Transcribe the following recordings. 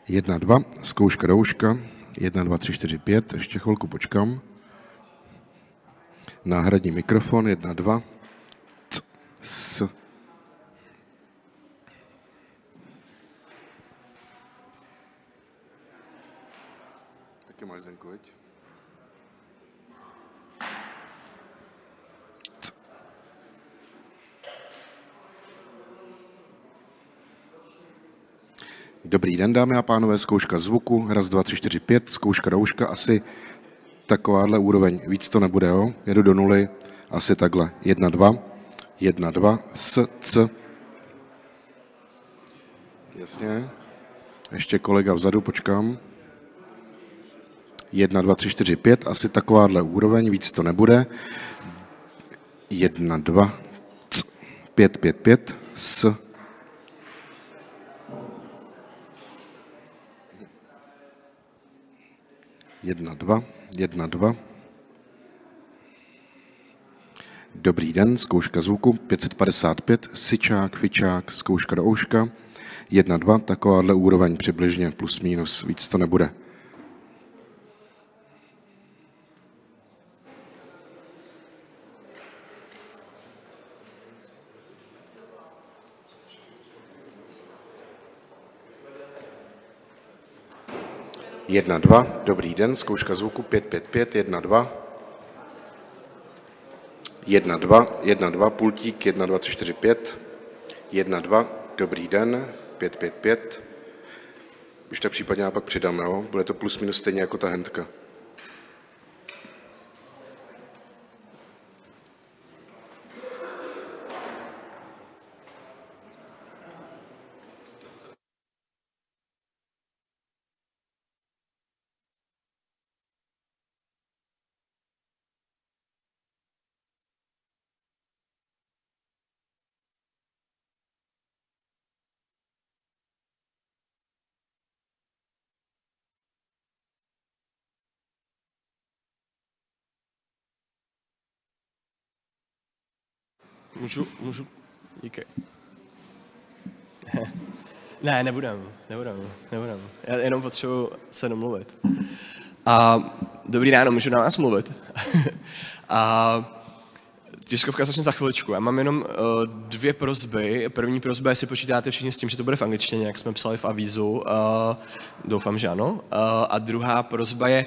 1, 2, zkouška rouška, 1, 2, 3, 4, 5, ještě chvilku počkám. Náhradní mikrofon, 1, 2, s. Taky máš, Zdenku, viď? Dobrý den, dámy a pánové, zkouška zvuku, raz, 2, 3, 4, 5, zkouška rouška, asi takováhle úroveň, víc to nebude, jo? Jedu do nuly, asi takhle, 1, 2, 1, 2, c. Jasně, ještě kolega vzadu, počkám. 1, 2, 3, 4, 5, asi takováhle úroveň, víc to nebude. 1, 2, 5, 5, 5, s. Jedna, dva. Dobrý den, zkouška zvuku, 555, syčák, fičák, zkouška do ouška, 1, 2, takováhle úroveň přibližně, plus minus, víc to nebude. Jedna, dva, dobrý den, zkouška zvuku, 555, 1, 2. 1, 2, 1, 2, pultík, 1, 2, 3, 4, 5. 1, 2, dobrý den, 5, 5, 5. Když tak případně já pak přidám, jo? Bude to plus minus stejně jako ta hentka. Můžu? Díky. Ne, nebudem. Já jenom potřebuji se domluvit. Dobrý ráno, můžu na vás mluvit? Tiskovka začne za chviličku. Já mám jenom 2 prosby. První prosba je, si počítáte všichni s tím, že to bude v angličtině, jak jsme psali v avízu. Doufám, že ano. A druhá prosba je,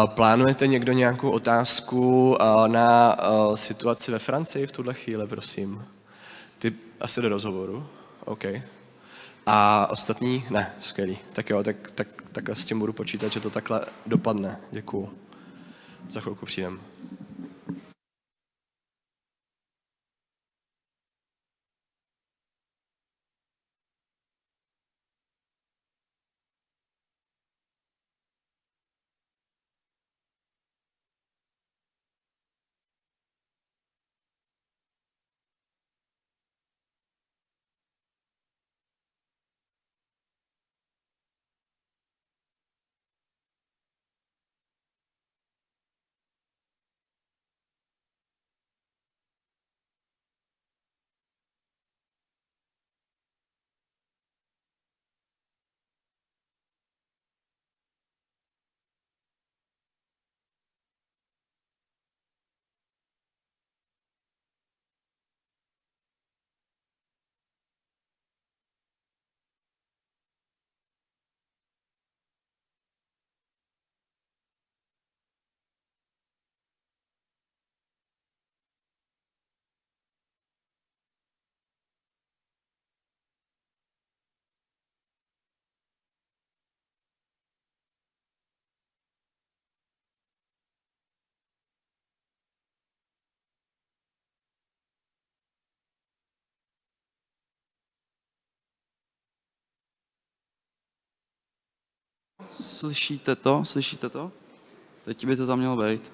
plánujete někdo nějakou otázku na situaci ve Francii v tuhle chvíli, prosím? Ty asi do rozhovoru. OK. A ostatní? Ne, skvělý. Tak jo, takhle s tím budu počítat, že to takhle dopadne. Děkuju. Za chvilku přijdem. Slyšíte to? Teď by to tam mělo být.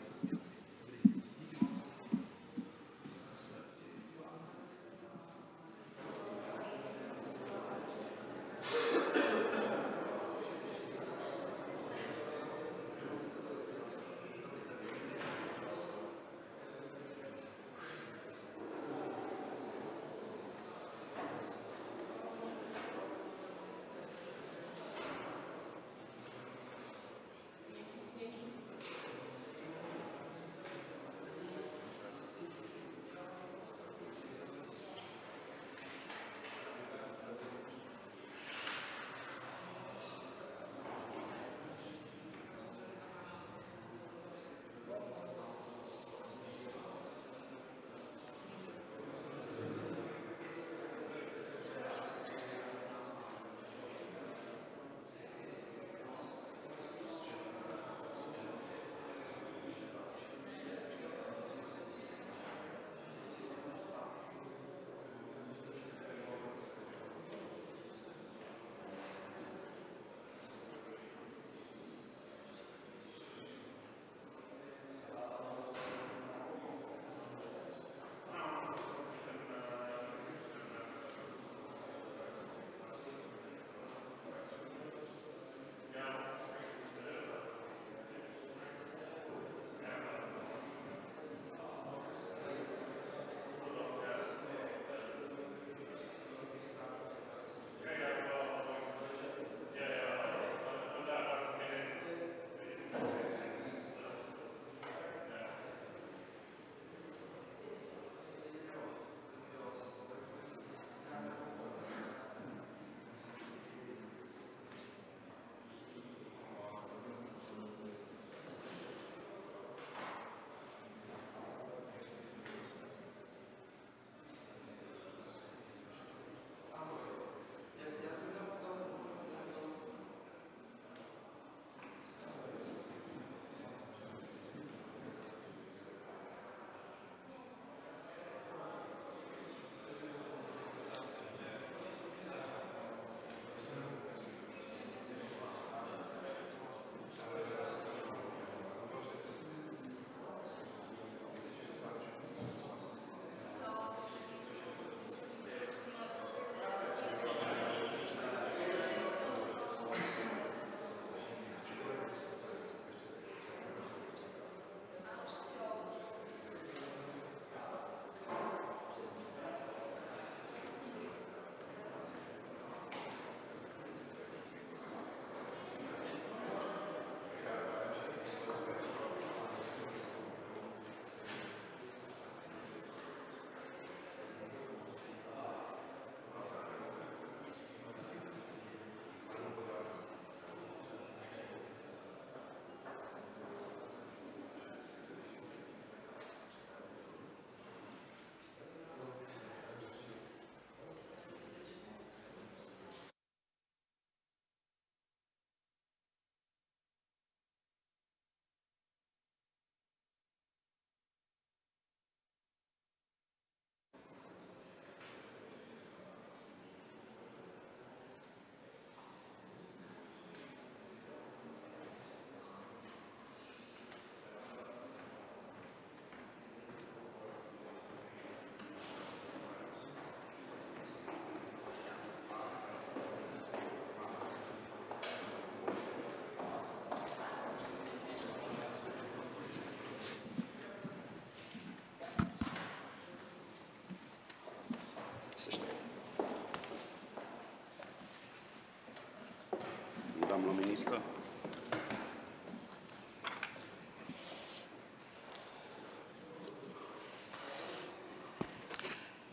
Minister.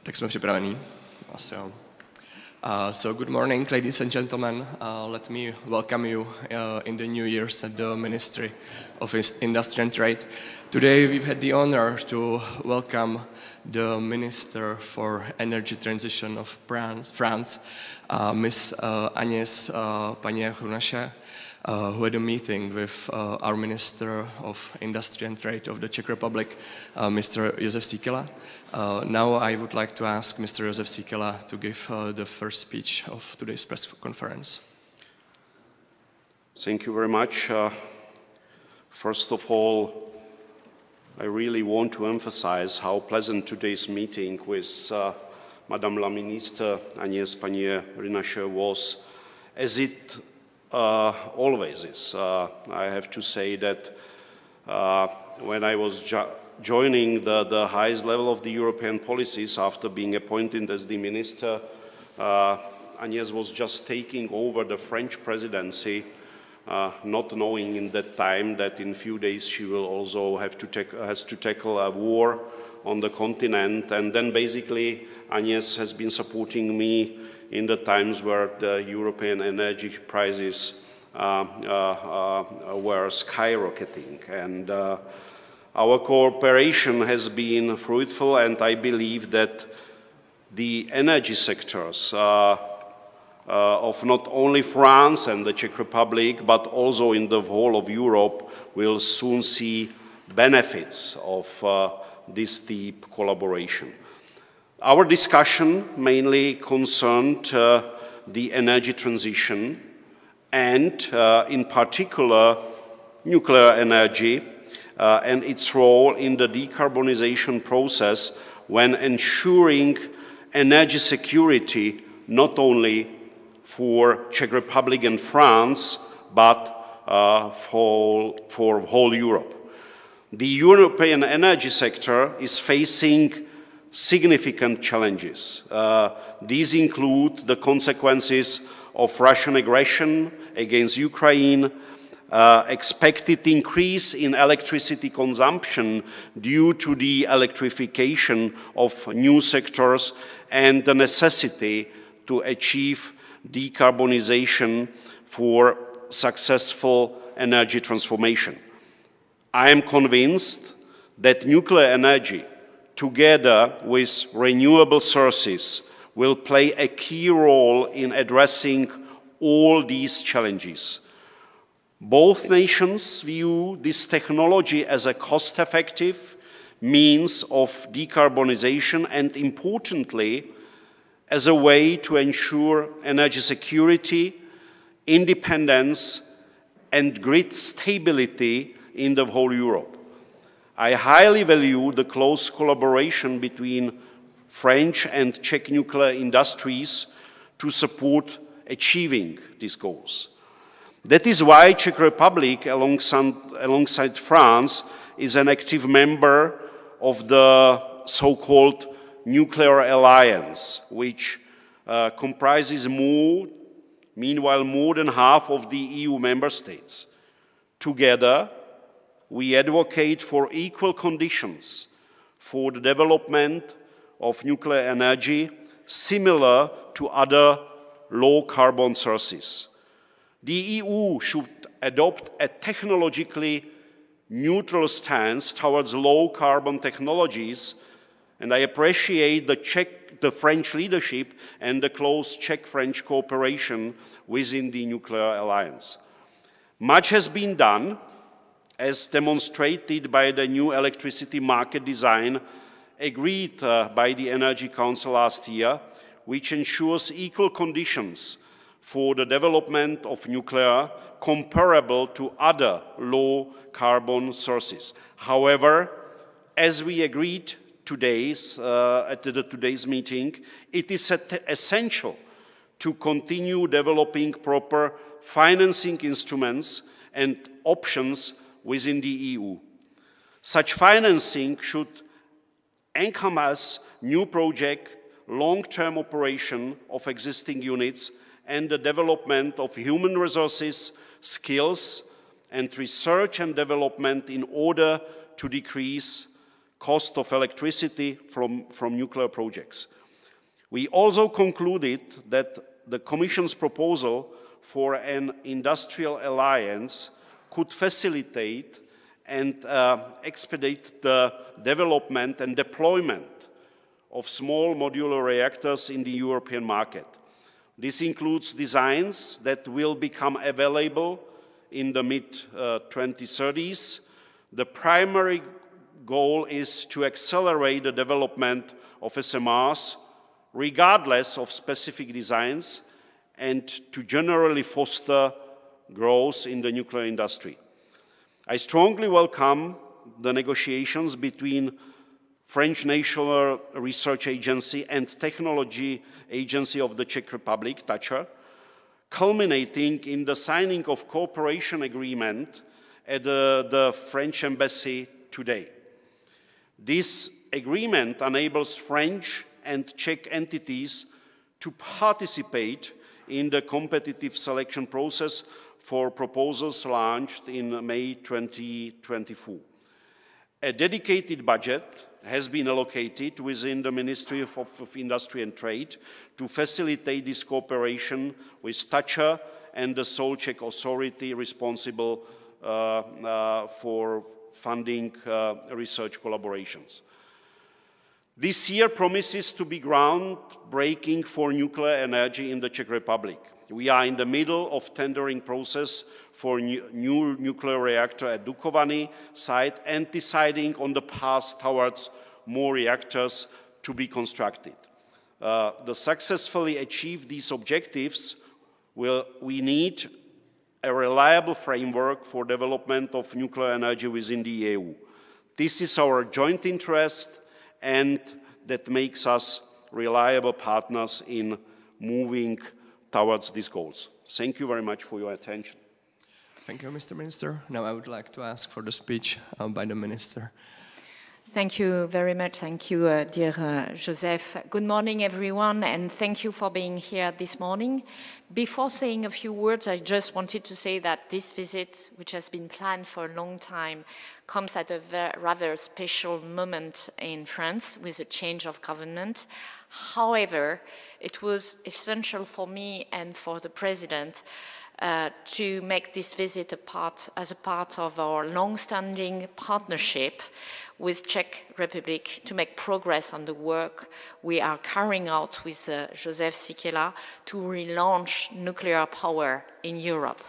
Tak jsme připravení. Asi jo. So good morning, ladies and gentlemen. Let me welcome you in the new years at the Ministry of Industry and Trade. Today we've had the honor to welcome the Minister for Energy Transition of France, Miss Agnés Pannier Runacher, who had a meeting with our Minister of Industry and Trade of the Czech Republic, Mr. Josef Síkely. Now I would like to ask Mr. Josef Síkely to give the first speech of today's press conference. Thank you very much. First of all, I really want to emphasize how pleasant today's meeting with Madame la Ministre Agnés Pannier Runacher was, as it always is. I have to say that when I was joining the highest level of the European policies after being appointed as the minister, Agnés was just taking over the French presidency, not knowing in that time that in a few days she will also has to tackle a war on the continent. And then basically Agnés has been supporting me in the times where the European energy prices were skyrocketing. And our cooperation has been fruitful, and I believe that the energy sectors of not only France and the Czech Republic, but also in the whole of Europe, will soon see benefits of this deep collaboration. Our discussion mainly concerned the energy transition and, in particular, nuclear energy and its role in the decarbonization process when ensuring energy security not only for Czech Republic and France, but for whole Europe. The European energy sector is facing significant challenges. These include the consequences of Russian aggression against Ukraine, expected increase in electricity consumption due to the electrification of new sectors, and the necessity to achieve decarbonization for successful energy transformation. I am convinced that nuclear energy, together with renewable sources, will play a key role in addressing all these challenges. Both nations view this technology as a cost-effective means of decarbonization and, importantly, as a way to ensure energy security, independence, and grid stability in the whole Europe. I highly value the close collaboration between French and Czech nuclear industries to support achieving these goals. That is why Czech Republic, alongside France, is an active member of the so-called Nuclear Alliance, which comprises meanwhile more than half of the EU member states. Together, we advocate for equal conditions for the development of nuclear energy, similar to other low-carbon sources. The EU should adopt a technologically neutral stance towards low-carbon technologies, and I appreciate the French leadership and the close Czech-French cooperation within the Nuclear Alliance. Much has been done, as demonstrated by the new electricity market design agreed by the Energy Council last year, which ensures equal conditions for the development of nuclear comparable to other low-carbon sources. However, as we agreed at today's meeting, it is essential to continue developing proper financing instruments and options within the EU. Such financing should encompass new project, long-term operation of existing units, and the development of human resources, skills, and research and development in order to decrease cost of electricity from nuclear projects. We also concluded that the Commission's proposal for an industrial alliance could facilitate and expedite the development and deployment of small modular reactors in the European market. This includes designs that will become available in the mid-2030s. The primary goal is to accelerate the development of SMRs regardless of specific designs and to generally foster growth in the nuclear industry. I strongly welcome the negotiations between French National Research Agency and Technology Agency of the Czech Republic, TAČR, culminating in the signing of cooperation agreement at the French Embassy today. This agreement enables French and Czech entities to participate in the competitive selection process for proposals launched in May 2024. A dedicated budget has been allocated within the Ministry of Industry and Trade to facilitate this cooperation with TAČR and the sole Czech authority responsible for funding research collaborations. This year promises to be groundbreaking for nuclear energy in the Czech Republic. We are in the middle of tendering process for new nuclear reactor at Dukovany site and deciding on the path towards more reactors to be constructed. To successfully achieve these objectives, we need a reliable framework for development of nuclear energy within the EU. This is our joint interest, and that makes us reliable partners in moving towards these goals. Thank you very much for your attention. Thank you, Mr. Minister. Now I would like to ask for the speech by the Minister. Thank you very much. Thank you, dear Joseph. Good morning, everyone, and thank you for being here this morning. Before saying a few words, I just wanted to say that this visit, which has been planned for a long time, comes at a rather special moment in France with a change of government. However, it was essential for me and for the President to make this visit as a part of our long-standing partnership with Czech Republic to make progress on the work we are carrying out with Joseph Síkely to relaunch nuclear power in Europe.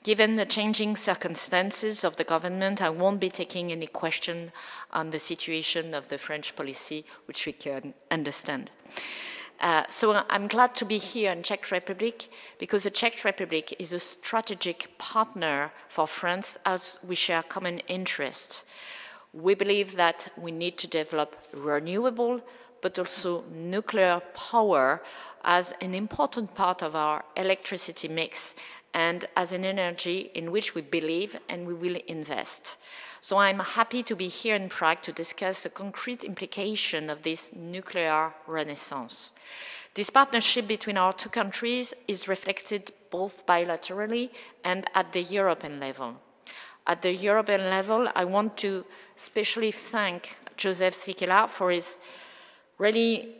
Given the changing circumstances of the government, I won't be taking any question on the situation of the French policy, which we can understand. So I'm glad to be here in Czech Republic because the Czech Republic is a strategic partner for France as we share common interests. We believe that we need to develop renewable but also nuclear power as an important part of our electricity mix and as an energy in which we believe and we will invest. So I'm happy to be here in Prague to discuss the concrete implication of this nuclear renaissance. This partnership between our two countries is reflected both bilaterally and at the European level. At the European level, I want to especially thank Joseph Síkely for his really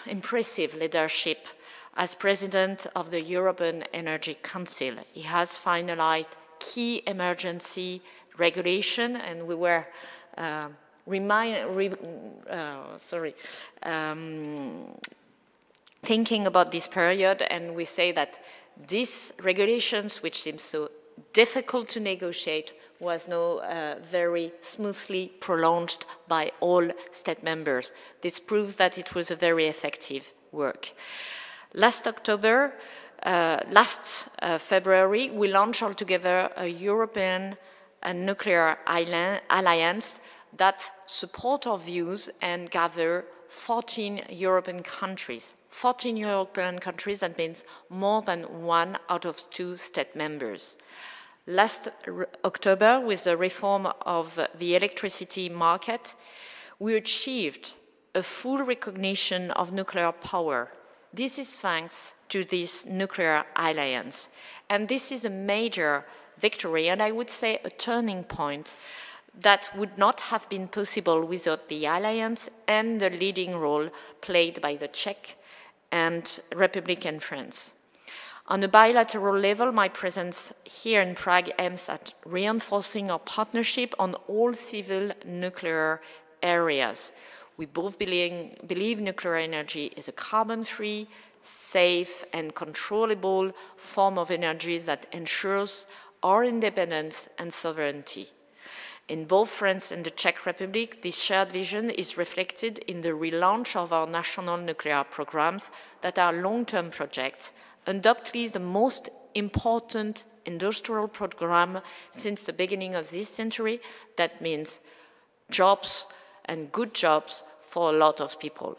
impressive leadership as President of the European Energy Council. He has finalized key emergency regulation, and we were thinking about this period, and we say that these regulations, which seem so difficult to negotiate, was now very smoothly prolonged by all state members. This proves that it was a very effective work. Last February, we launched altogether a European nuclear alliance that support our views and gather 14 European countries. 14 European countries, that means more than 1 out of 2 state members. Last October, with the reform of the electricity market, we achieved a full recognition of nuclear power. This is thanks to this nuclear alliance. And this is a major victory, and I would say a turning point that would not have been possible without the alliance and the leading role played by the Czech and Republic and France. On a bilateral level, my presence here in Prague aims at reinforcing our partnership on all civil nuclear areas. We both believe nuclear energy is a carbon-free, safe and controllable form of energy that ensures our independence and sovereignty. In both France and the Czech Republic, this shared vision is reflected in the relaunch of our national nuclear programs that are long-term projects, undoubtedly the most important industrial program since the beginning of this century. That means jobs and good jobs for a lot of people.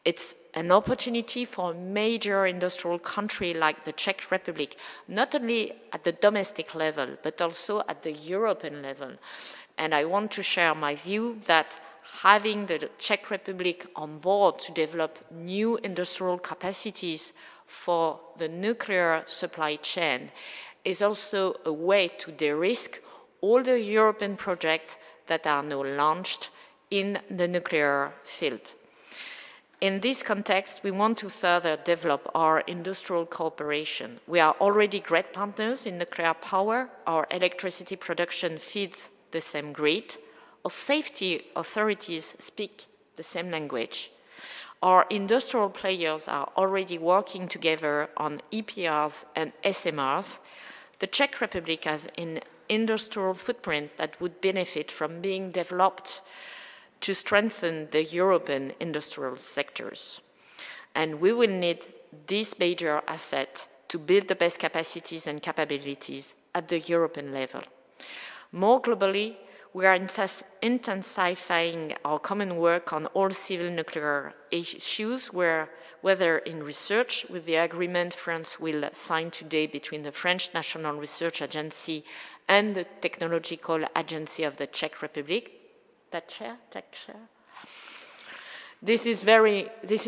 It's an opportunity for a major industrial country like the Czech Republic, not only at the domestic level, but also at the European level. And I want to share my view that having the Czech Republic on board to develop new industrial capacities for the nuclear supply chain is also a way to de-risk all the European projects that are now launched in the nuclear field. In this context, we want to further develop our industrial cooperation. We are already great partners in nuclear power. Our electricity production feeds the same grid. Our safety authorities speak the same language. Our industrial players are already working together on EPRs and SMRs. The Czech Republic has an industrial footprint that would benefit from being developed to strengthen the European industrial sectors. And we will need this major asset to build the best capacities and capabilities at the European level. More globally, we are intensifying our common work on all civil nuclear issues, whether in research, with the agreement France will sign today between the French National Research Agency and the Technological Agency of the Czech Republic. This is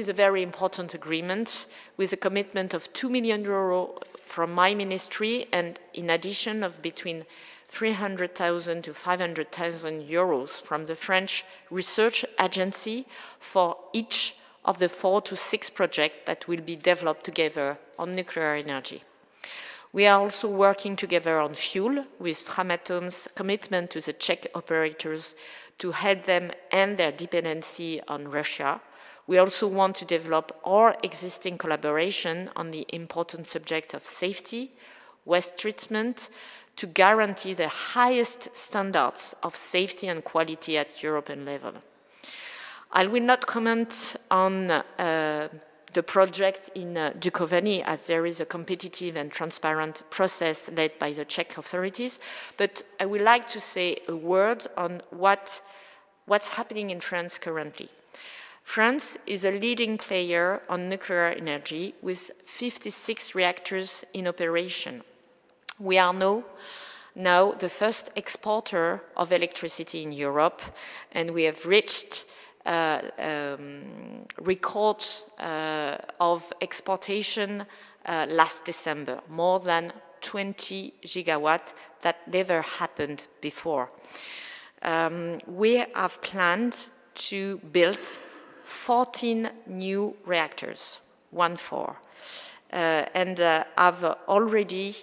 a very important agreement with a commitment of 2 million euro from my ministry, and in addition of between 300,000 to 500,000 euros from the French Research Agency for each of the 4 to 6 projects that will be developed together on nuclear energy. We are also working together on fuel with Framatom's commitment to the Czech operators to help them end their dependency on Russia. We also want to develop our existing collaboration on the important subject of safety, waste treatment, to guarantee the highest standards of safety and quality at European level. I will not comment on the project in Dukovany, as there is a competitive and transparent process led by the Czech authorities, but I would like to say a word on what's happening in France currently. France is a leading player on nuclear energy with 56 reactors in operation. We are now the first exporter of electricity in Europe, and we have reached records of exportation last December, more than 20 gigawatts. That never happened before. We have planned to build 14 new reactors, 14, and have already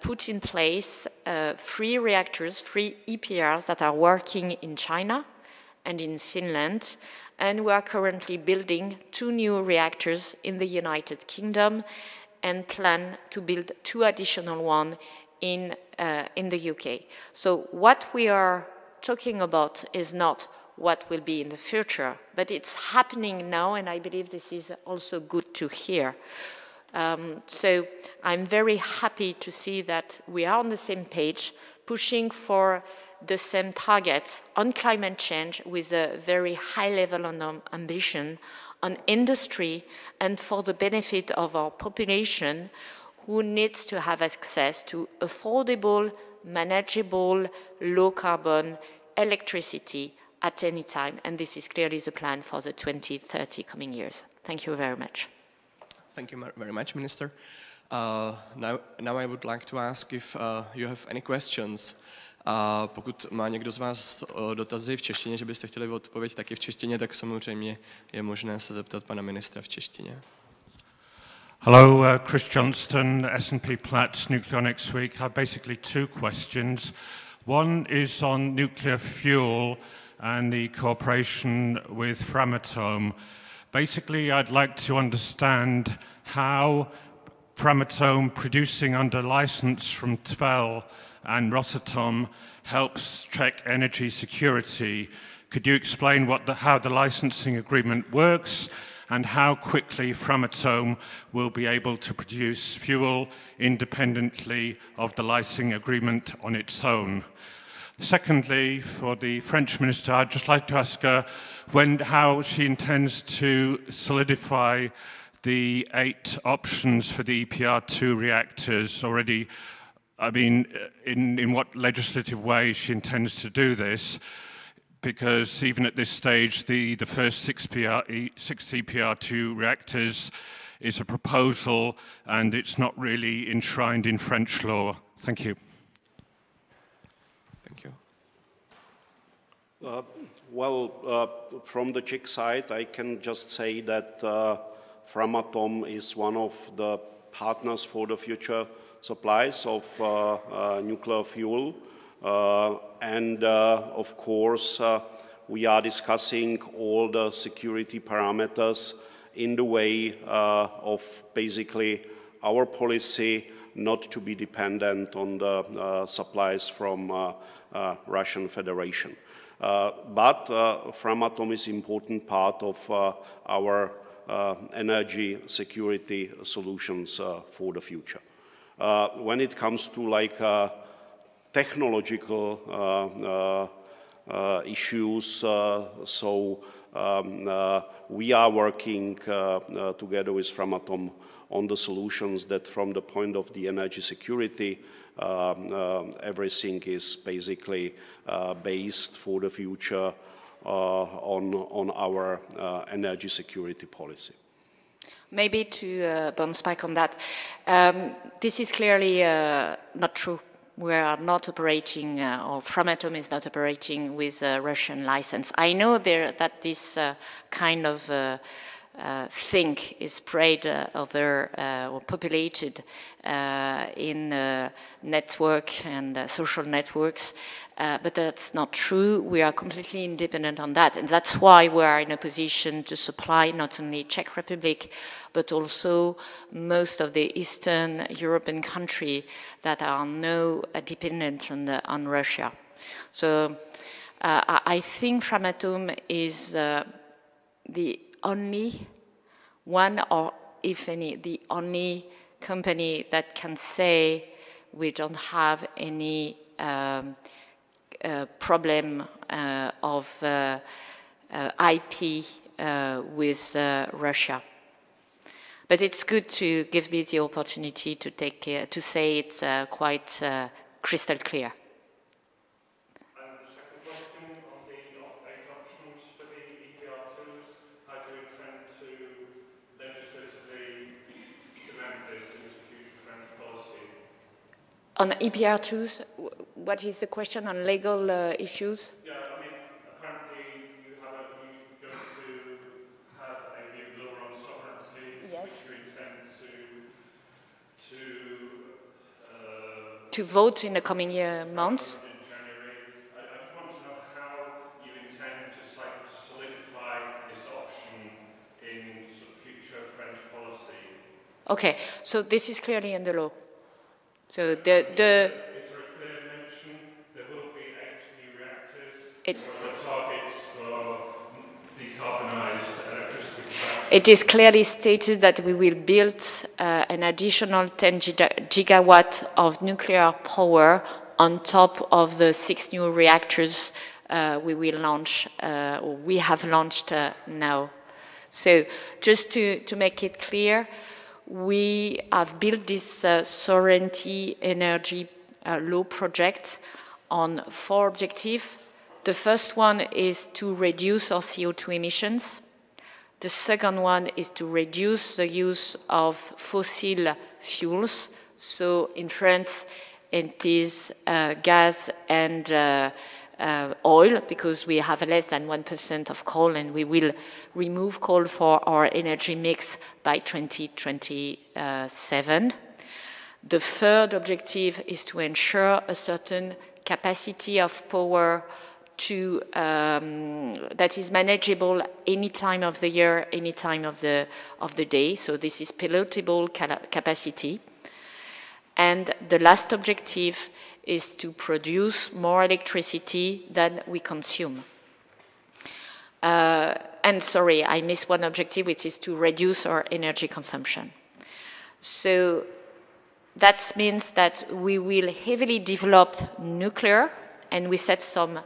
put in place 3 reactors, 3 EPRs that are working in China and in Finland, and we are currently building 2 new reactors in the United Kingdom and plan to build 2 additional ones in the UK. So what we are talking about is not what will be in the future, but it's happening now, and I believe this is also good to hear. So I'm very happy to see that we are on the same page, pushing for the same targets on climate change with a very high level of ambition on industry and for the benefit of our population, who needs to have access to affordable, manageable, low-carbon electricity at any time. And this is clearly the plan for the 2030 coming years. Thank you very much. Thank you very much, Minister. Now I would like to ask if you have any questions. Pokud má někdo z vás dotazy v češtině, že byste chtěli odpověď taky v češtině, tak samozřejmě je možné se zeptat pana ministra v češtině. Hello, Chris Johnston, S&P Platts, Nuclear Next Week. I have basically two questions. One is on nuclear fuel and the cooperation with Framatome. Basically, I'd like to understand how Framatome, producing under license from TVEL and Rosatom, helps check energy security. Could you explain how the licensing agreement works and how quickly Framatome will be able to produce fuel independently of the licensing agreement on its own? Secondly, for the French minister, I'd just like to ask her how she intends to solidify the 8 options for the EPR2 reactors already. I mean, in what legislative way she intends to do this, because even at this stage, the first 6 EPR2 reactors is a proposal and it's not really enshrined in French law. Thank you. Thank you. From the Czech side, I can just say that Framatome is one of the partners for the future supplies of nuclear fuel. And of course, we are discussing all the security parameters in the way of basically our policy not to be dependent on the supplies from Russian Federation. But Framatome is an important part of our energy security solutions for the future. When it comes to like technological issues, we are working together with Framatome on the solutions that from the point of the energy security, everything is basically based for the future on our energy security policy. Maybe to bounce back on that, this is clearly not true. We are not operating, or Framatome is not operating with a Russian license. I know that this kind of thing is spread over or populated in network and social networks, but that's not true. We are completely independent on that, and that's why we are in a position to supply not only Czech Republic, but also most of the Eastern European countries that are now dependent on Russia. So I think Framatome is the only one, or if any, the only company that can say we don't have any problem of IP with Russia. But it's good to give me the opportunity to say it quite crystal clear. On EPR2s, what is the question on legal issues? Yeah, I mean, apparently you're going to have a new law on sovereignty, yes, which you intend to vote in the coming months. In January. I just want to know how you intend to solidify this option in future French policy. Okay, so this is clearly in the law. So Is there a clear mention there will be 8 new reactors? Or the targets for decarbonised electricity production? It is clearly stated that we will build an additional 10 gigawatt of nuclear power on top of the 6 new reactors we will launch, or we have launched now. So just to make it clear, we have built this sovereignty energy law project on 4 objectives. The first one is to reduce our CO2 emissions. The second one is to reduce the use of fossil fuels. So in France, it is gas and oil, because we have less than 1% of coal, and we will remove coal for our energy mix by 2027. The third objective is to ensure a certain capacity of power to, that is manageable any time of the year, any time of the day. So this is pilotable capacity. And the last objective is to produce more electricity than we consume. And sorry, I missed one objective, which is to reduce our energy consumption. So that means that we will heavily develop nuclear, and we set some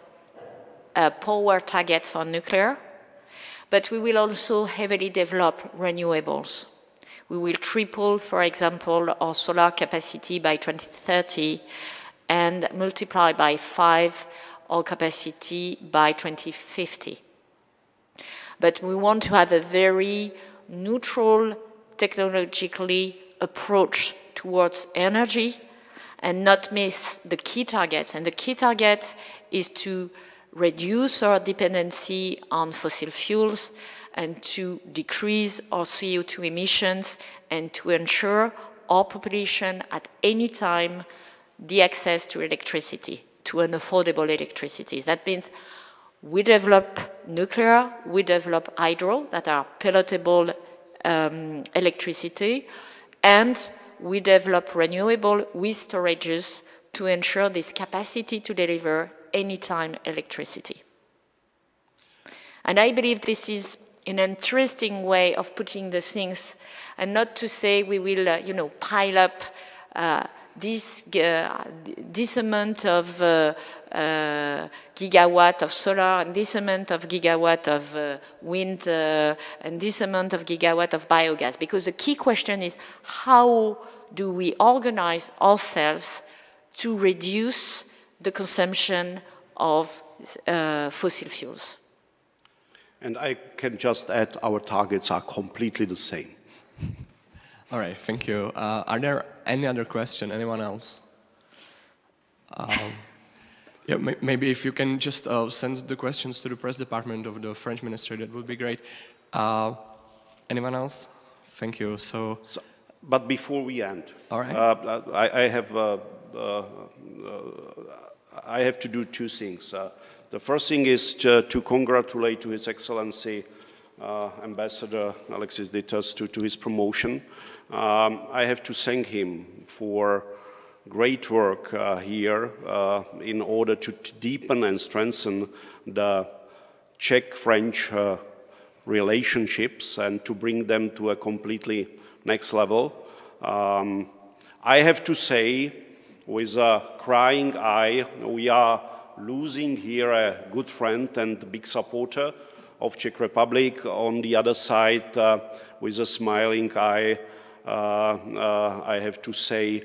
power targets for nuclear, but we will also heavily develop renewables. We will triple, for example, our solar capacity by 2030 and multiply by 5 our capacity by 2050. But we want to have a very neutral, technologically approach towards energy and not miss the key targets. And the key target is to reduce our dependency on fossil fuels and to decrease our CO2 emissions and to ensure our population at any time the access to electricity, to an affordable electricity. That means we develop nuclear, we develop hydro that are pilotable electricity, and we develop renewable with storages to ensure this capacity to deliver anytime electricity. And I believe this is an interesting way of putting the things, and not to say we will, pile up this amount of gigawatt of solar and this amount of gigawatt of wind and this amount of gigawatt of biogas. Because the key question is, how do we organize ourselves to reduce the consumption of fossil fuels? And I can just add, our targets are completely the same. All right, thank you. Are there any other questions? Anyone else? Yeah, maybe if you can just send the questions to the press department of the French ministry, that would be great. Anyone else? Thank you. But before we end, all right. I have to do two things. The first thing is to congratulate to His Excellency Ambassador Alexis Ditas to his promotion. I have to thank him for great work here in order to deepen and strengthen the Czech-French relationships and to bring them to a completely next level. I have to say, with a crying eye, we are losing here a good friend and big supporter of Czech Republic. On the other side, with a smiling eye, I have to say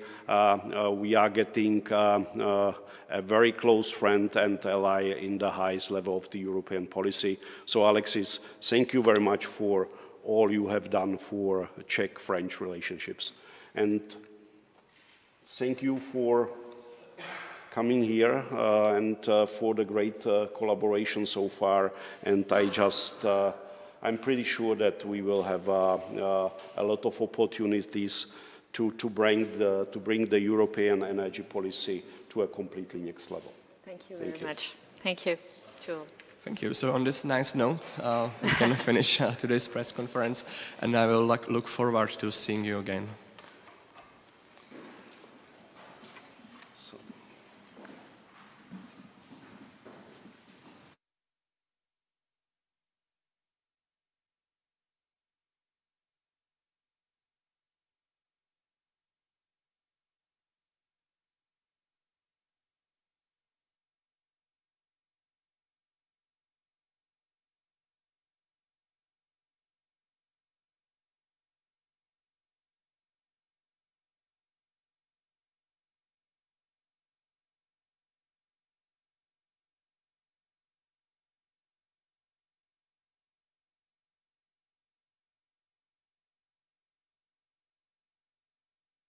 we are getting a very close friend and ally in the highest level of the European policy. So Alexis, thank you very much for all you have done for Czech-French relationships. And thank you for coming here and for the great collaboration so far. And I'm pretty sure that we will have a lot of opportunities to bring the European energy policy to a completely next level. Thank you very much. Thank you. Sure. Thank you. So on this nice note, we can finish today's press conference, and I will look forward to seeing you again.